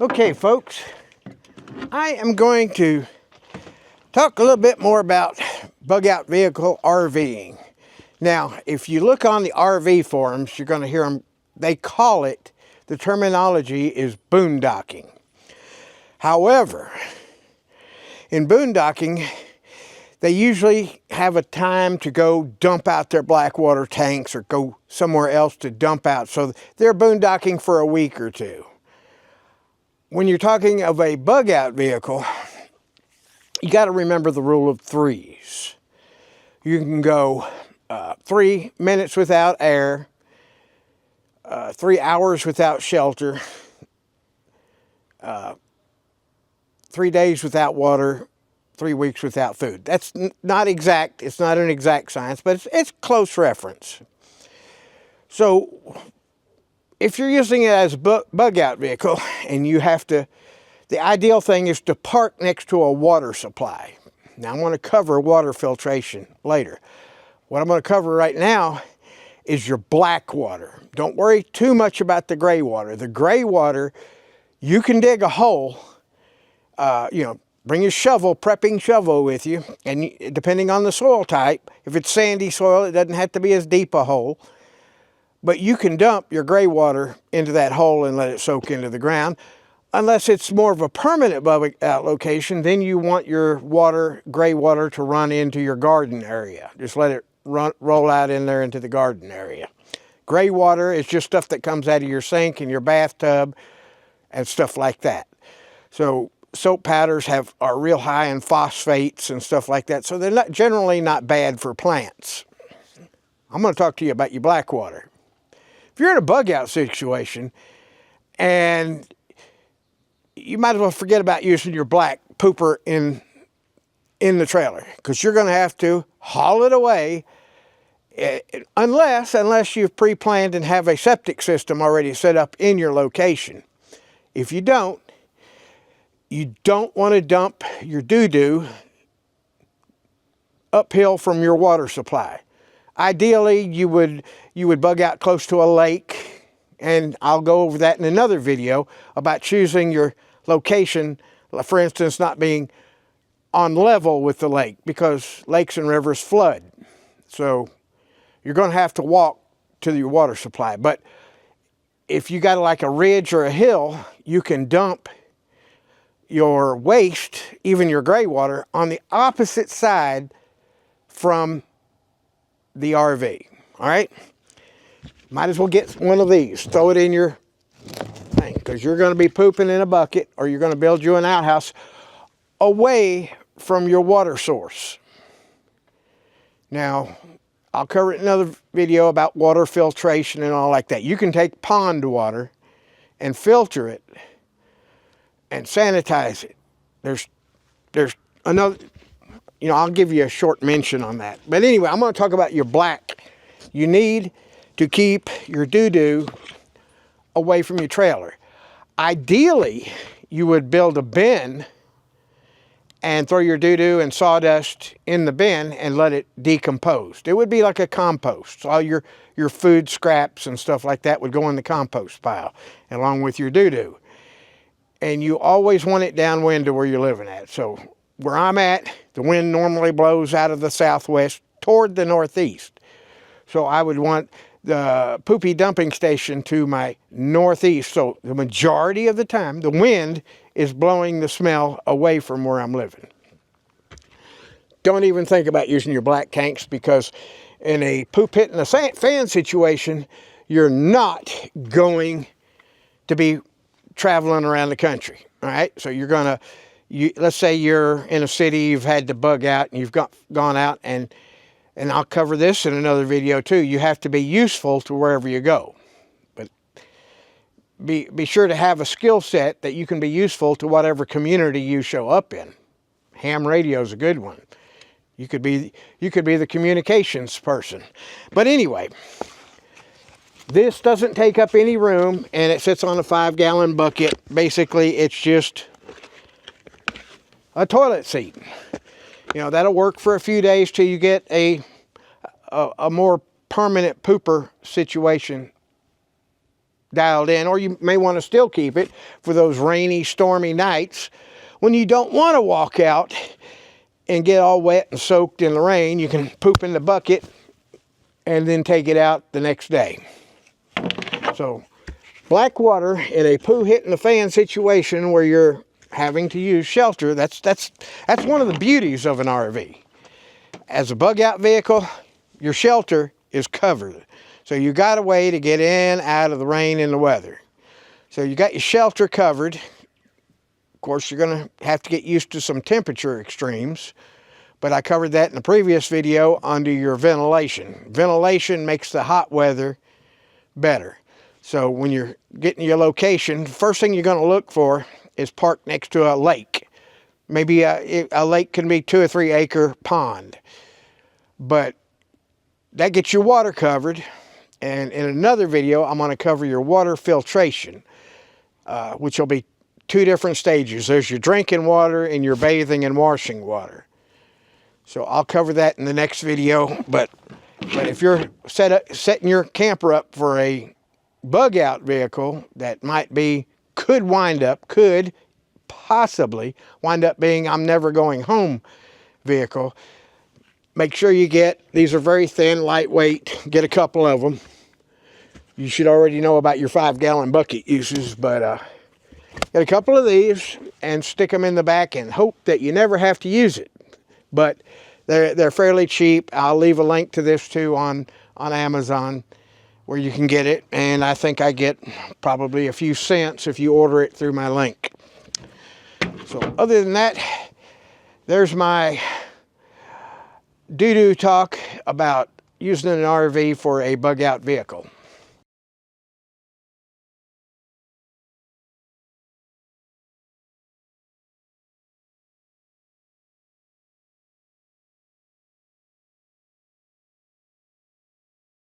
Okay, folks, I am going to talk a little bit more about bug-out vehicle RVing. Now, if you look on the RV forums, you're going to hear them, they call it, the terminology is boondocking. However, in boondocking, they usually have a time to go dump out their black water tanks or go somewhere else to dump out. So they're boondocking for a week or two. When you're talking of a bug-out vehicle, you got to remember the rule of threes. You can go 3 minutes without air, 3 hours without shelter, 3 days without water, 3 weeks without food. That's not exact. It's not an exact science, but it's close reference. So if you're using it as a bug-out vehicle and you have to, the ideal thing is to park next to a water supply. Now I'm going to cover water filtration later. What I'm going to cover right now is your black water. Don't worry too much about the gray water. The gray water, you can dig a hole, bring your shovel, prepping shovel with you, and depending on the soil type, if it's sandy soil, it doesn't have to be as deep a hole. But you can dump your gray water into that hole and let it soak into the ground. Unless it's more of a permanent bug-out location, then you want your gray water to run into your garden area. Just let it roll out in there into the garden area. Gray water is just stuff that comes out of your sink and your bathtub and stuff like that. So soap powders are real high in phosphates and stuff like that. So they're generally not bad for plants. I'm going to talk to you about your black water. If you're in a bug-out situation, and you might as well forget about using your black pooper in the trailer, because you're going to have to haul it away unless you've pre-planned and have a septic system already set up in your location. If you don't want to dump your doo-doo uphill from your water supply. Ideally, you would bug out close to a lake, and I'll go over that in another video about choosing your location, for instance, not being on level with the lake, because lakes and rivers flood. So you're going to have to walk to your water supply. But if you got like a ridge or a hill, you can dump your waste, even your gray water, on the opposite side from the RV. All right, might as well get one of these, throw it in your thing, because you're going to be pooping in a bucket, or you're going to build you an outhouse away from your water source. Now I'll cover it in another video about water filtration and all like that. You can take pond water and filter it and sanitize it. There's another, I'll give you a short mention on that. But anyway, I'm going to talk about your black. You need to keep your doo-doo away from your trailer. Ideally, you would build a bin and throw your doo-doo and sawdust in the bin and let it decompose. It would be like a compost. So all your food scraps and stuff like that would go in the compost pile along with your doo-doo. And you always want it downwind to where you're living at. So where I'm at, the wind normally blows out of the southwest toward the northeast. So I would want the poopy dumping station to my northeast. So the majority of the time, the wind is blowing the smell away from where I'm living. Don't even think about using your black tanks, because in a poop hit in a fan situation, you're not going to be traveling around the country. All right, so you're going to, let's say you're in a city, you've had to bug out, and you've gone out, and I'll cover this in another video too. You have to be useful to wherever you go. But be sure to have a skill set that you can be useful to whatever community you show up in. Ham radio is a good one. You could be the communications person. But anyway, this doesn't take up any room, and it sits on a 5-gallon bucket. Basically, it's just a toilet seat. That'll work for a few days till you get a more permanent pooper situation dialed in, or you may want to still keep it for those rainy, stormy nights when you don't want to walk out and get all wet and soaked in the rain. You can poop in the bucket and then take it out the next day. So black water in a poo hitting the fan situation where you're having to use shelter, that's one of the beauties of an RV. As a bug out vehicle, your shelter is covered. So you got a way to get in, out of the rain and the weather. So you got your shelter covered. Of course, you're gonna have to get used to some temperature extremes, but I covered that in the previous video under your ventilation. Ventilation makes the hot weather better. So when you're getting to your location, the first thing you're gonna look for is parked next to a lake. Maybe a lake can be 2 or 3 acre pond. But that gets your water covered. And in another video, I'm going to cover your water filtration, which will be 2 different stages. There's your drinking water and your bathing and washing water. So I'll cover that in the next video. But if you're setting your camper up for a bug out vehicle that could possibly wind up being I'm never going home vehicle, make sure you these are very thin, lightweight, get a couple of them. You should already know about your 5-gallon bucket uses, but get a couple of these and stick them in the back and hope that you never have to use it. But they're fairly cheap. I'll leave a link to this too on Amazon where you can get it, and I think I get probably a few cents if you order it through my link. So other than that, there's my doo-doo talk about using an RV for a bug out vehicle.